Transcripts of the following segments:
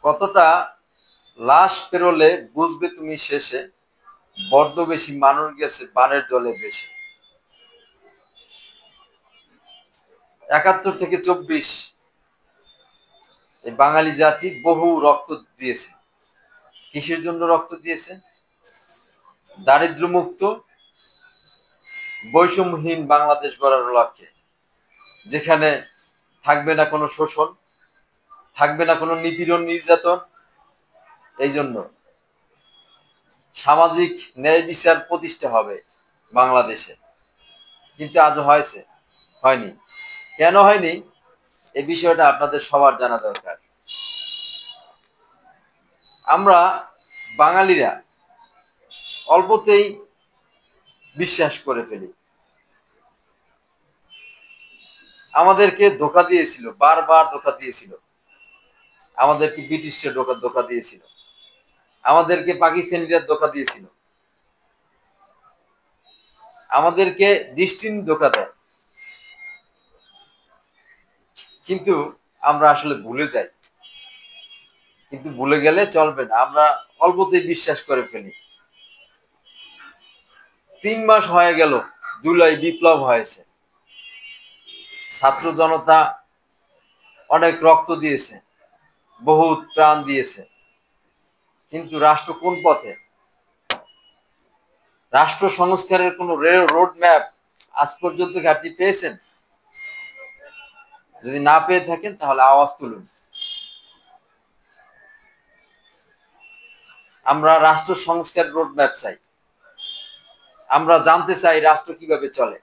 কতটা লাশ পেরোলে বুঝবে তুমি শেষে, বড্ড বেশি মানুষ গেছে বানের জলে ভেসে। ৭১ থেকে ২৪ এই বাঙালি জাতি বহু রক্ত দিয়েছে। কিসের জন্য রক্ত দিয়েছে? দারিদ্র মুক্ত বৈষম্যহীন বাংলাদেশ গড়ার লক্ষ্যে, যেখানে থাকবে না কোনো শোষণ, থাকবে না কোনো নিপীড়ন নির্যাতন। এই জন্য সামাজিক ন্যায় বিচার প্রতিষ্ঠা হবে বাংলাদেশে। কিন্তু আজও হয়নি। কেন হয়নি এই বিষয়টা আপনাদের সবার জানা দরকার। আমরা বাঙালিরা অল্পতেই বিশ্বাস করে ফেলি। আমাদেরকে ধোঁকা দিয়েছিল, বারবার ধোঁকা দিয়েছিল। আমাদেরকে ব্রিটিশরা ধোঁকা দিয়েছিল, আমাদেরকে পাকিস্তানিরা ধোঁকা দিয়েছিল, আমাদেরকে ডিস্টিন ধোঁকা দেয়। কিন্তু আমরা আসলে ভুলে যাই। কিন্তু ভুলে গেলে চলবে না, আমরা অল্পতেই বিশ্বাস করে ফেলি। ৩ মাস হয়ে গেল জুলাই বিপ্লব হয়েছে, ছাত্র জনতা অনেক রক্ত দিয়েছে, বহুত প্রাণ দিয়েছে। কিন্তু রাষ্ট্র কোন পথে? রাষ্ট্র সংস্কারের কোন রোড ম্যাপ আজ পর্যন্ত কি আপনি পেয়েছেন? যদি না পেয়ে থাকেন তাহলে আওয়াজ তুলুন। আমরা রাষ্ট্র সংস্কার রোড ম্যাপ চাই। আমরা জানতে চাই রাষ্ট্র কিভাবে চলে,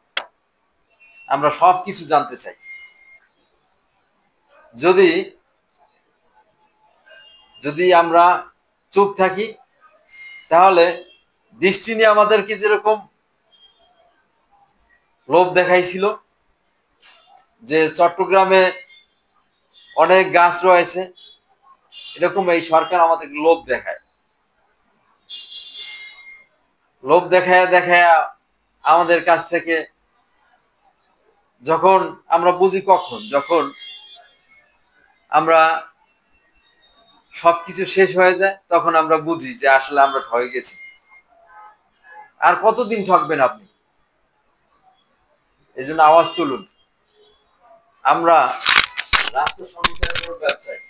আমরা সবকিছু জানতে চাই। যদি আমরা চুপ থাকি তাহলে ডিস্টিনি আমাদেরকে যেরকম লোভ দেখাইছিল যে চট্টগ্রামে অনেক গাছ রয়েছে, এরকম এই সরকার আমাদের লোভ দেখায়। লোভ দেখায়া আমাদের কাছ থেকে যখন আমরা বুঝি, যখন আমরা সবকিছু শেষ হয়ে যায় তখন আমরা বুঝি যে আসলে আমরা ঠকে গেছি। আর কতদিন ঠকবেন আপনি? এই জন্য আওয়াজ তুলুন। আমরা রাষ্ট্র সংস্কারের ব্যবসায়